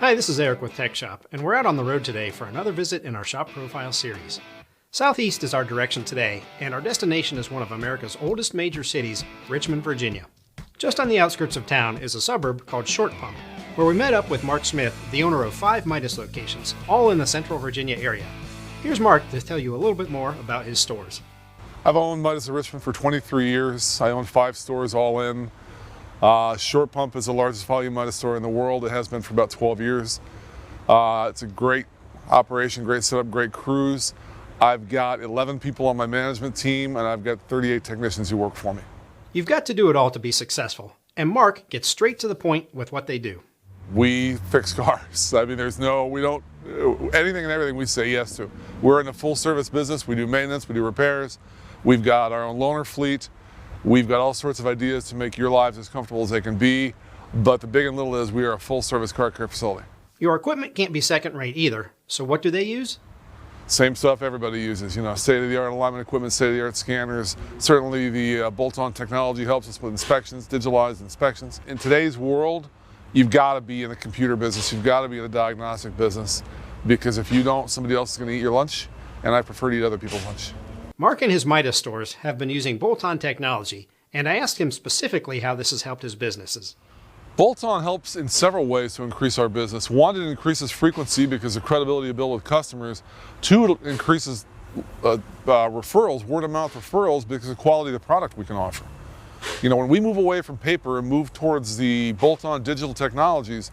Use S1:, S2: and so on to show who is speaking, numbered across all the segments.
S1: Hi, this is Eric with Tech Shop, and we're out on the road today for another visit in our Shop Profile series. Southeast is our direction today, and our destination is one of America's oldest major cities, Richmond, Virginia. Just on the outskirts of town is a suburb called Short Pump, where we met up with Mark Smith, the owner of 5 Midas locations, all in the central Virginia area. Here's Mark to tell you a little bit more about his stores.
S2: I've owned Midas of Richmond for 23 years. I own 5 stores all in. Short Pump is the largest volume Midas store in the world. It has been for about 12 years. It's a great operation, great setup, great crews. I've got 11 people on my management team, and I've got 38 technicians who work for me.
S1: You've got to do it all to be successful, and Mark gets straight to the point with what they do.
S2: We fix cars. I mean, we don't, anything and everything we say yes to. We're in a full service business. We do maintenance, we do repairs. We've got our own loaner fleet. We've got all sorts of ideas to make your lives as comfortable as they can be, but the big and little is we are a full-service car care facility.
S1: Your equipment can't be second-rate either, so what do they use?
S2: Same stuff everybody uses, state-of-the-art alignment equipment, state-of-the-art scanners. Certainly the Bolton Technology helps us with inspections, digitalized inspections. In today's world, you've got to be in the computer business, you've got to be in the diagnostic business, because if you don't, somebody else is going to eat your lunch, and I prefer to eat other people's lunch.
S1: Mark and his Midas stores have been using Bolton Technology, and I asked him specifically how this has helped his businesses.
S2: Bolton helps in several ways to increase our business. One, it increases frequency because of credibility you build with customers. 2, it increases referrals, word-of-mouth referrals, because of the quality of the product we can offer. When we move away from paper and move towards the Bolton digital technologies,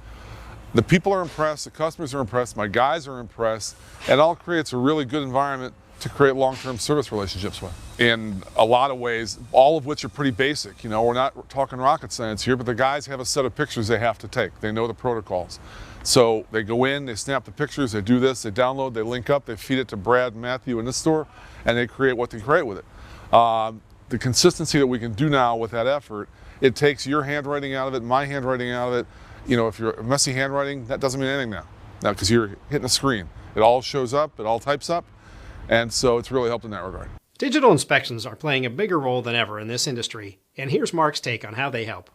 S2: the people are impressed, the customers are impressed, my guys are impressed, and it all creates a really good environment to create long-term service relationships with. In a lot of ways, all of which are pretty basic. We're not talking rocket science here, but the guys have a set of pictures they have to take. They know the protocols. So they go in, they snap the pictures, they do this, they download, they link up, they feed it to Brad and Matthew in this store, and they create what they create with it. The consistency that we can do now with that effort, it takes your handwriting out of it, my handwriting out of it. If you're messy handwriting, that doesn't mean anything now because you're hitting a screen. It all shows up, it all types up. And so it's really helped in that regard.
S1: Digital inspections are playing a bigger role than ever in this industry, and here's Mark's take on how they help.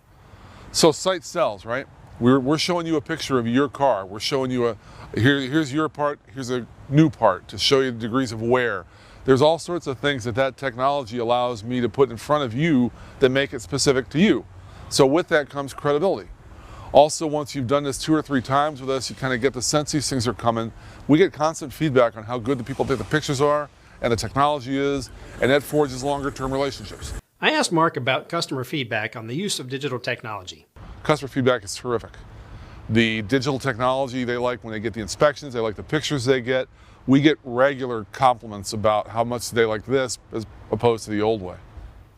S2: So sight sells, right? We're showing you a picture of your car. We're showing you here's your part, here's a new part to show you the degrees of wear. There's all sorts of things that technology allows me to put in front of you that make it specific to you. So with that comes credibility. Also, once you've done this 2 or 3 times with us, you kind of get the sense these things are coming. We get constant feedback on how good the people think the pictures are and the technology is, and that forges longer-term relationships.
S1: I asked Mark about customer feedback on the use of digital technology.
S2: Customer feedback is terrific. The digital technology they like when they get the inspections, they like the pictures they get. We get regular compliments about how much they like this as opposed to the old way.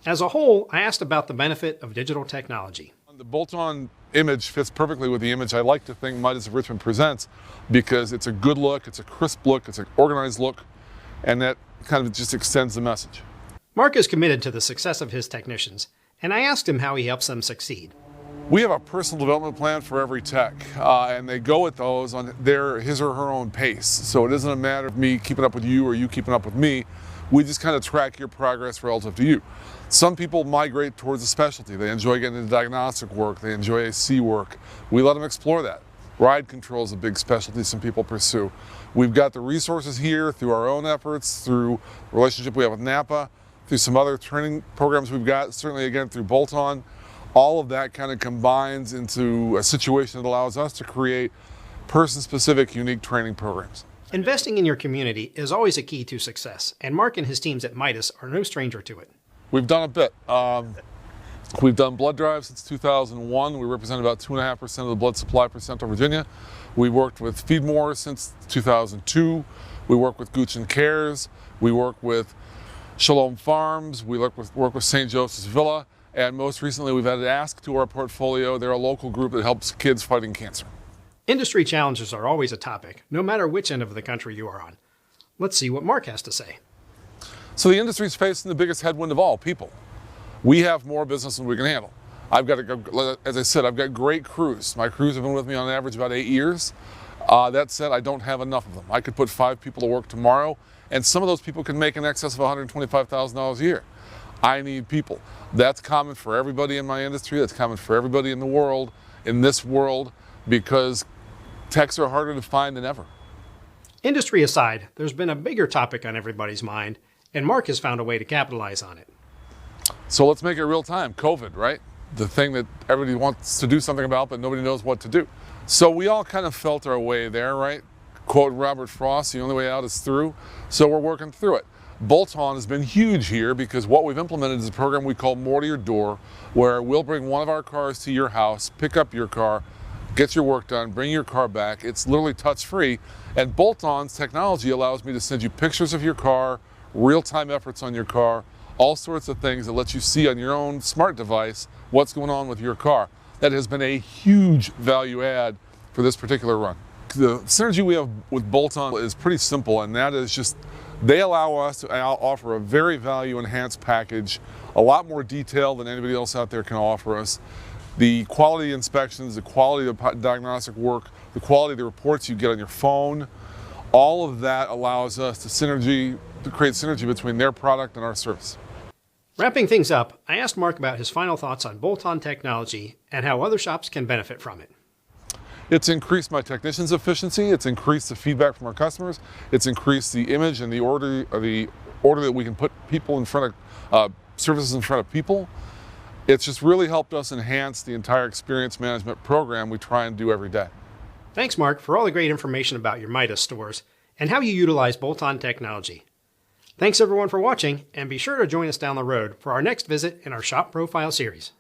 S1: As a whole, I asked about the benefit of digital technology.
S2: The Bolton image fits perfectly with the image I like to think Midas of Richmond presents because it's a good look, it's a crisp look, it's an organized look, and that kind of just extends the message.
S1: Mark is committed to the success of his technicians, and I asked him how he helps them succeed.
S2: We have a personal development plan for every tech, and they go at those on his or her own pace. So it isn't a matter of me keeping up with you or you keeping up with me. We just kind of track your progress relative to you. Some people migrate towards a specialty. They enjoy getting into diagnostic work. They enjoy AC work. We let them explore that. Ride control is a big specialty some people pursue. We've got the resources here through our own efforts, through the relationship we have with Napa, through some other training programs we've got, certainly again through Bolton. All of that kind of combines into a situation that allows us to create person-specific, unique training programs.
S1: Investing in your community is always a key to success, and Mark and his teams at Midas are no stranger to it.
S2: We've done a bit. We've done blood drives since 2001. We represent about 2.5% of the blood supply for Central Virginia. We worked with Feedmore since 2002. We work with Gooch and Cares. We work with Shalom Farms. We work with St. Joseph's Villa. And most recently, we've added Ask to our portfolio. They're a local group that helps kids fighting cancer.
S1: Industry challenges are always a topic, no matter which end of the country you are on. Let's see what Mark has to say.
S2: So the industry's facing the biggest headwind of all, people. We have more business than we can handle. As I said, I've got great crews. My crews have been with me on average about 8 years. That said, I don't have enough of them. I could put 5 people to work tomorrow, and some of those people can make in excess of $125,000 a year. I need people. That's common for everybody in my industry. That's common for everybody in the world, in this world, because techs are harder to find than ever.
S1: Industry aside, there's been a bigger topic on everybody's mind, and Mark has found a way to capitalize on it.
S2: So let's make it real time. COVID, right? The thing that everybody wants to do something about, but nobody knows what to do. So we all kind of felt our way there, right? Quote Robert Frost, the only way out is through. So we're working through it. Bolton has been huge here because what we've implemented is a program we call More to Your Door, where we'll bring one of our cars to your house, pick up your car, get your work done, bring your car back. It's literally touch-free. And Bolton's technology allows me to send you pictures of your car, real-time efforts on your car, all sorts of things that let you see on your own smart device what's going on with your car. That has been a huge value add for this particular run. The synergy we have with Bolton is pretty simple, and that is just they allow us to offer a very value enhanced package, a lot more detail than anybody else out there can offer us. The quality inspections, the quality of the diagnostic work, the quality of the reports you get on your phone, all of that allows us to create synergy between their product and our service.
S1: Wrapping things up, I asked Mark about his final thoughts on Bolton Technology and how other shops can benefit from it.
S2: It's increased my technicians' efficiency, it's increased the feedback from our customers, it's increased the image and the order that we can put people in front of, services in front of people. It's just really helped us enhance the entire experience management program we try and do every day.
S1: Thanks, Mark, for all the great information about your Midas stores and how you utilize Bolton Technology. Thanks everyone for watching, and be sure to join us down the road for our next visit in our Shop Profile series.